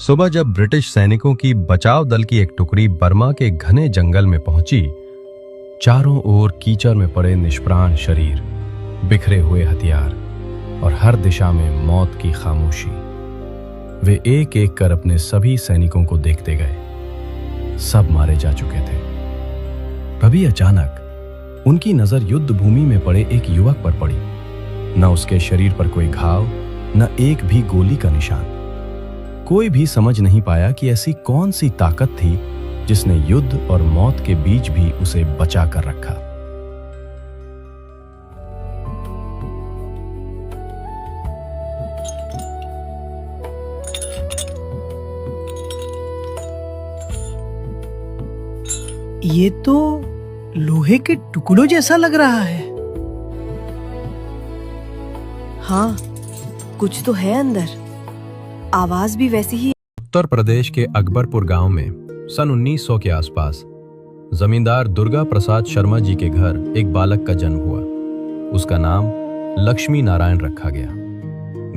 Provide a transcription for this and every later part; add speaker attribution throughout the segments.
Speaker 1: सुबह जब ब्रिटिश सैनिकों की बचाव दल की एक टुकड़ी बर्मा के घने जंगल में पहुंची, चारों ओर कीचड़ में पड़े निष्प्राण शरीर, बिखरे हुए हथियार और हर दिशा में मौत की खामोशी। वे एक एक कर अपने सभी सैनिकों को देखते गए। सब मारे जा चुके थे। तभी अचानक उनकी नजर युद्ध भूमि में पड़े एक युवक पर पड़ी। न उसके शरीर पर कोई घाव, न एक भी गोली का निशान। कोई भी समझ नहीं पाया कि ऐसी कौन सी ताकत थी जिसने युद्ध और मौत के बीच भी उसे बचा कर रखा।
Speaker 2: ये तो लोहे के टुकड़ों जैसा लग रहा है।
Speaker 3: हाँ, कुछ तो है अंदर। आवाज भी वैसी ही।
Speaker 1: उत्तर प्रदेश के अकबरपुर गांव में सन 1900 के आसपास जमींदार दुर्गा प्रसाद शर्मा जी के घर एक बालक का जन्म हुआ। उसका नाम लक्ष्मी नारायण रखा गया।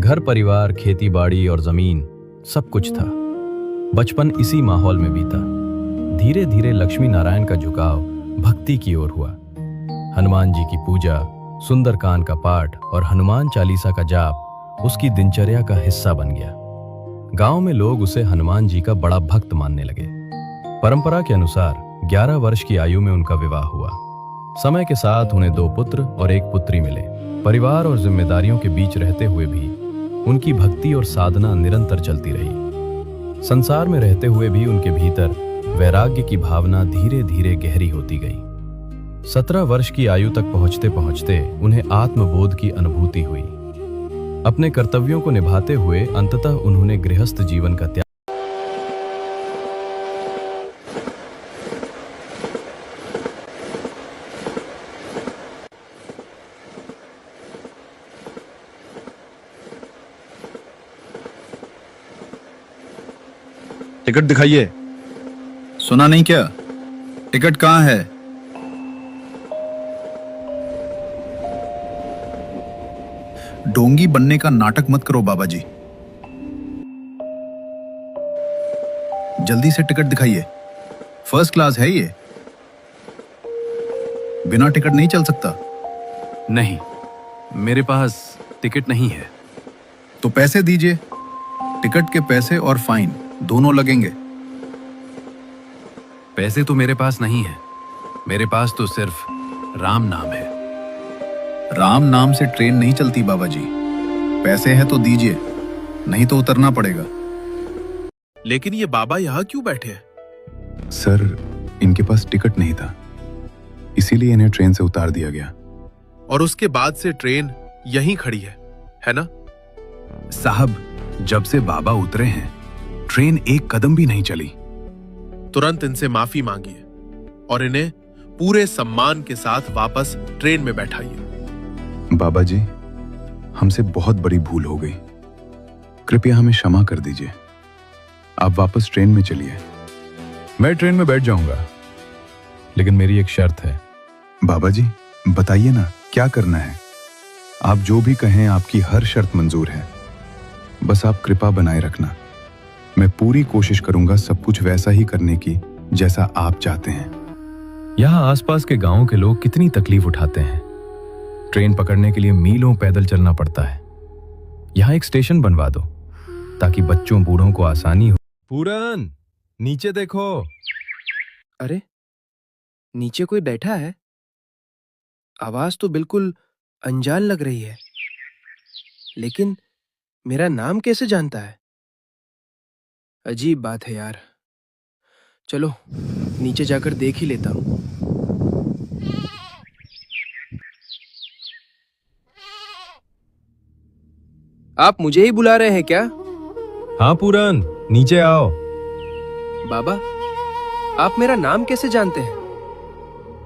Speaker 1: घर परिवार, खेती बाड़ी और जमीन सब कुछ था। बचपन इसी माहौल में बीता। धीरे धीरे लक्ष्मी नारायण का झुकाव भक्ति की ओर हुआ। हनुमान जी की पूजा, सुंदरकांड का पाठ और हनुमान चालीसा का जाप उसकी दिनचर्या का हिस्सा बन गया। गांव में लोग उसे हनुमान जी का बड़ा भक्त मानने लगे। परंपरा के अनुसार 11 वर्ष की आयु में उनका विवाह हुआ। समय के साथ उन्हें 2 पुत्र और 1 पुत्री मिले। परिवार और जिम्मेदारियों के बीच रहते हुए भी उनकी भक्ति और साधना निरंतर चलती रही। संसार में रहते हुए भी उनके भीतर वैराग्य की भावना धीरे धीरे गहरी होती गई। 17 वर्ष की आयु तक पहुंचते पहुंचते उन्हें आत्मबोध की अनुभूति हुई। अपने कर्तव्यों को निभाते हुए अंततः उन्होंने गृहस्थ जीवन का त्याग।
Speaker 4: टिकट दिखाइए।
Speaker 5: सुना नहीं क्या? टिकट कहाँ है? डोंगी बनने का नाटक मत करो बाबा जी। जल्दी से टिकट दिखाइए। फर्स्ट क्लास है ये। बिना टिकट नहीं चल सकता।
Speaker 4: नहीं, मेरे पास टिकट नहीं है।
Speaker 5: तो पैसे दीजिए। टिकट के पैसे और फाइन दोनों लगेंगे।
Speaker 4: पैसे तो मेरे पास नहीं है। मेरे पास तो सिर्फ राम नाम है।
Speaker 5: राम नाम से ट्रेन नहीं चलती बाबा जी। पैसे हैं तो दीजिए, नहीं तो उतरना पड़ेगा।
Speaker 6: लेकिन ये बाबा यहाँ क्यों बैठे हैं?
Speaker 5: सर, इनके पास टिकट नहीं था, इसीलिए इन्हें ट्रेन से उतार दिया गया।
Speaker 6: और उसके बाद से ट्रेन यहीं खड़ी है ना?
Speaker 5: साहब, जब से बाबा उतरे हैं ट्रेन एक कदम भी नहीं चली।
Speaker 6: तुरंत इनसे माफी मांगिए और इन्हें पूरे सम्मान के साथ वापस ट्रेन में बैठाइए।
Speaker 5: बाबा जी, हमसे बहुत बड़ी भूल हो गई। कृपया हमें क्षमा कर दीजिए। आप वापस ट्रेन में चलिए।
Speaker 1: मैं ट्रेन में बैठ जाऊंगा, लेकिन मेरी एक शर्त है।
Speaker 5: बाबा जी, बताइए ना, क्या करना है? आप जो भी कहें, आपकी हर शर्त मंजूर है। बस आप कृपा बनाए रखना। मैं पूरी कोशिश करूंगा सब कुछ वैसा ही करने की जैसा आप चाहते हैं।
Speaker 1: यहाँ आसपास के गांवों के लोग कितनी तकलीफ उठाते हैं। ट्रेन पकड़ने के लिए मीलों पैदल चलना पड़ता है। यहाँ एक स्टेशन बनवा दो ताकि बच्चों बूढ़ों को आसानी हो। पूरन, नीचे देखो।
Speaker 7: अरे, नीचे कोई बैठा है। आवाज तो बिल्कुल अनजान लग रही है, लेकिन मेरा नाम कैसे जानता है? अजीब बात है यार। चलो नीचे जाकर देख ही लेता हूं। आप मुझे ही बुला रहे हैं क्या?
Speaker 1: हाँ पूरन, नीचे आओ।
Speaker 7: बाबा, आप मेरा नाम कैसे जानते हैं?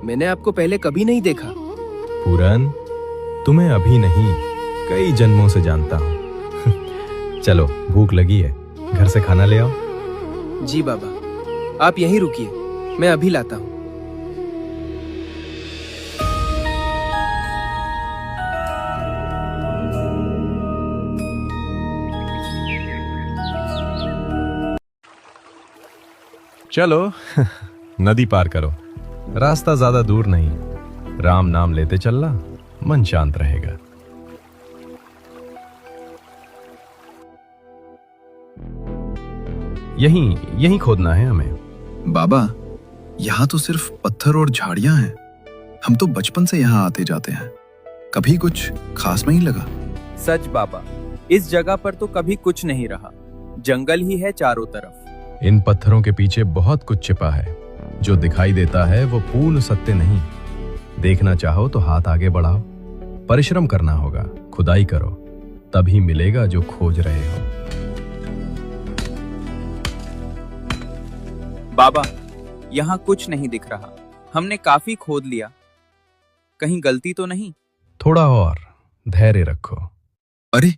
Speaker 7: मैंने आपको पहले कभी नहीं देखा।
Speaker 1: पूरन, तुम्हें अभी नहीं, कई जन्मों से जानता हूं। चलो, भूख लगी है, घर से खाना ले आओ।
Speaker 7: जी बाबा, आप यहीं रुकिए, मैं अभी लाता हूं।
Speaker 1: चलो नदी पार करो, रास्ता ज्यादा दूर नहीं, राम नाम लेते चलना, मन शांत रहेगा। यहीं खोदना है हमें।
Speaker 5: बाबा, यहाँ तो सिर्फ पत्थर और झाड़ियां हैं। हम तो बचपन से यहाँ आते जाते हैं, कभी कुछ खास नहीं लगा।
Speaker 8: सच बाबा, इस जगह पर तो कभी कुछ नहीं रहा, जंगल ही है चारों तरफ।
Speaker 1: इन पत्थरों के पीछे बहुत कुछ छिपा है, जो दिखाई देता है वो पूर्ण सत्य नहीं। देखना चाहो तो हाथ आगे बढ़ाओ, परिश्रम करना होगा, खुदाई करो, तभी मिलेगा जो खोज रहे हो।
Speaker 8: बाबा, यहाँ कुछ नहीं दिख रहा, हमने काफी खोद लिया, कहीं गलती तो नहीं?
Speaker 1: थोड़ा और धैर्य रखो।
Speaker 5: अरे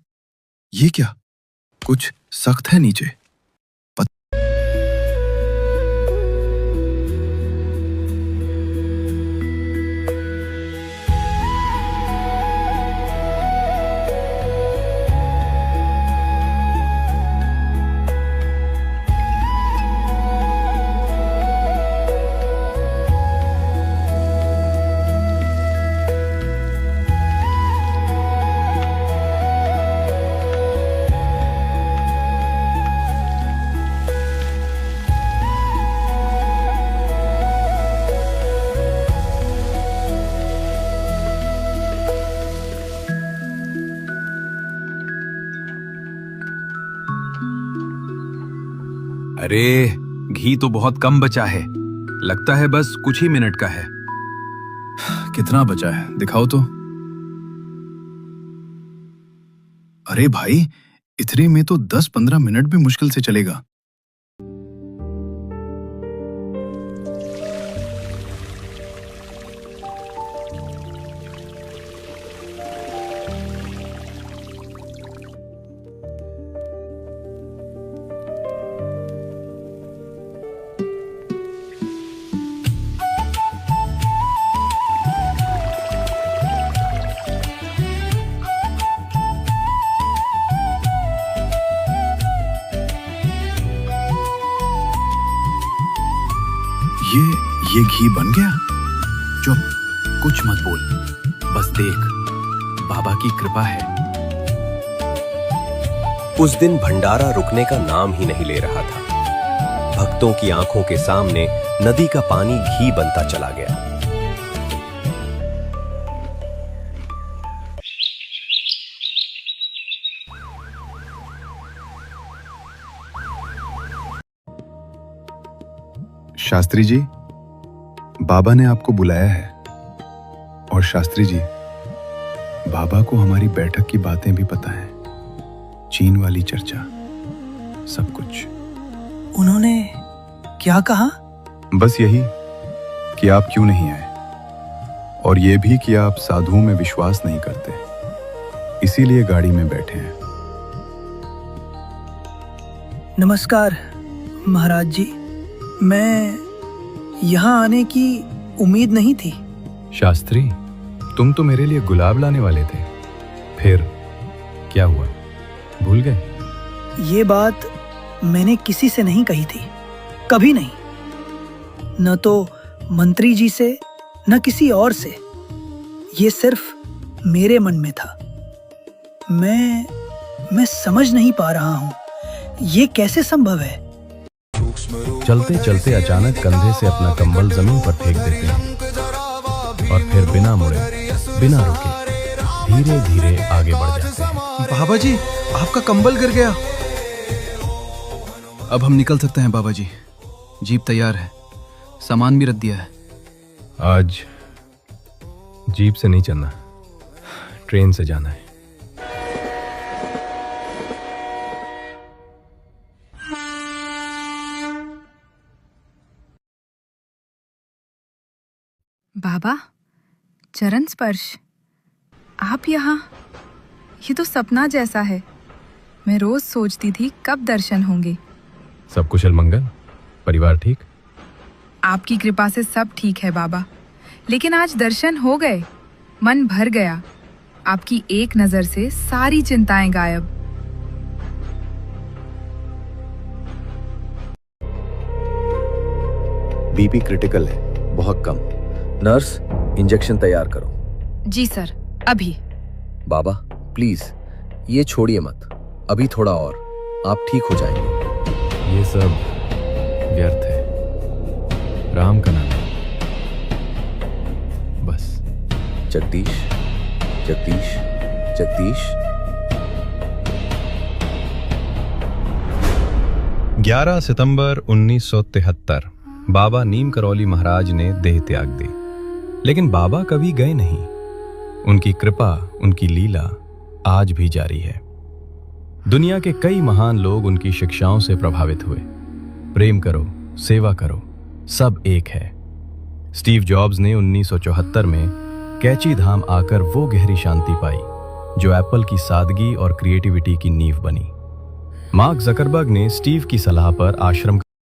Speaker 5: ये क्या, कुछ सख्त है नीचे।
Speaker 4: अरे घी तो बहुत कम बचा है, लगता है बस कुछ ही मिनट का है।
Speaker 5: कितना बचा है दिखाओ तो। अरे भाई, इतने में तो 10-15 मिनट भी मुश्किल से चलेगा। ये घी बन गया। चुप, कुछ मत बोल, बस देख, बाबा की कृपा है।
Speaker 9: उस दिन भंडारा रुकने का नाम ही नहीं ले रहा था। भक्तों की आंखों के सामने नदी का पानी घी बनता चला गया।
Speaker 5: शास्त्री जी, बाबा ने आपको बुलाया है। और शास्त्री जी, बाबा को हमारी बैठक की बातें भी पता है, चीन वाली चर्चा, सब कुछ।
Speaker 2: उन्होंने क्या कहा?
Speaker 5: बस यही कि आप क्यों नहीं आए, और यह भी कि आप साधुओं में विश्वास नहीं करते, इसीलिए गाड़ी में बैठे हैं।
Speaker 2: नमस्कार महाराज जी, मैं यहाँ आने की उम्मीद नहीं थी।
Speaker 1: शास्त्री, तुम तो मेरे लिए गुलाब लाने वाले थे, फिर क्या हुआ, भूल गए?
Speaker 2: ये बात मैंने किसी से नहीं कही थी, कभी नहीं, न तो मंत्री जी से न किसी और से। ये सिर्फ मेरे मन में था। मैं समझ नहीं पा रहा हूँ, ये कैसे संभव है।
Speaker 1: चलते चलते अचानक कंधे से अपना कंबल जमीन पर फेंक देते हैं और फिर बिना मुड़े, बिना रुके धीरे धीरे आगे बढ़ जाते हैं।
Speaker 7: बाबा जी, आपका कंबल गिर गया।
Speaker 10: अब हम निकल सकते हैं बाबा जी, जीप तैयार है, सामान भी रख दिया है।
Speaker 1: आज जीप से नहीं चलना, ट्रेन से जाना है।
Speaker 11: बाबा, चरण स्पर्श, आप यहाँ? ये तो सपना जैसा है। मैं रोज सोचती थी कब दर्शन होंगे।
Speaker 1: सब कुशल मंगल, परिवार ठीक?
Speaker 11: आपकी कृपा से सब ठीक है बाबा, लेकिन आज दर्शन हो गए, मन भर गया। आपकी एक नजर से सारी चिंताएं गायब।
Speaker 12: बीपी क्रिटिकल है, बहुत कम। नर्स, इंजेक्शन तैयार करो।
Speaker 11: जी सर, अभी।
Speaker 12: बाबा प्लीज ये छोड़िए मत, अभी थोड़ा और, आप ठीक हो जाएंगे।
Speaker 1: ये सब व्यर्थ है। राम का नाम है बस।
Speaker 12: जगदीश, जगदीश, जगदीश।
Speaker 1: 11 सितंबर 1973 बाबा नीम करौली महाराज ने देह त्याग दी, लेकिन बाबा कभी गए नहीं। उनकी कृपा, उनकी लीला आज भी जारी है। दुनिया के कई महान लोग उनकी शिक्षाओं से प्रभावित हुए। प्रेम करो, सेवा करो, सब एक है। स्टीव जॉब्स ने 1974 में कैची धाम आकर वो गहरी शांति पाई जो एप्पल की सादगी और क्रिएटिविटी की नींव बनी। मार्क जकरबर्ग ने स्टीव की सलाह पर आश्रम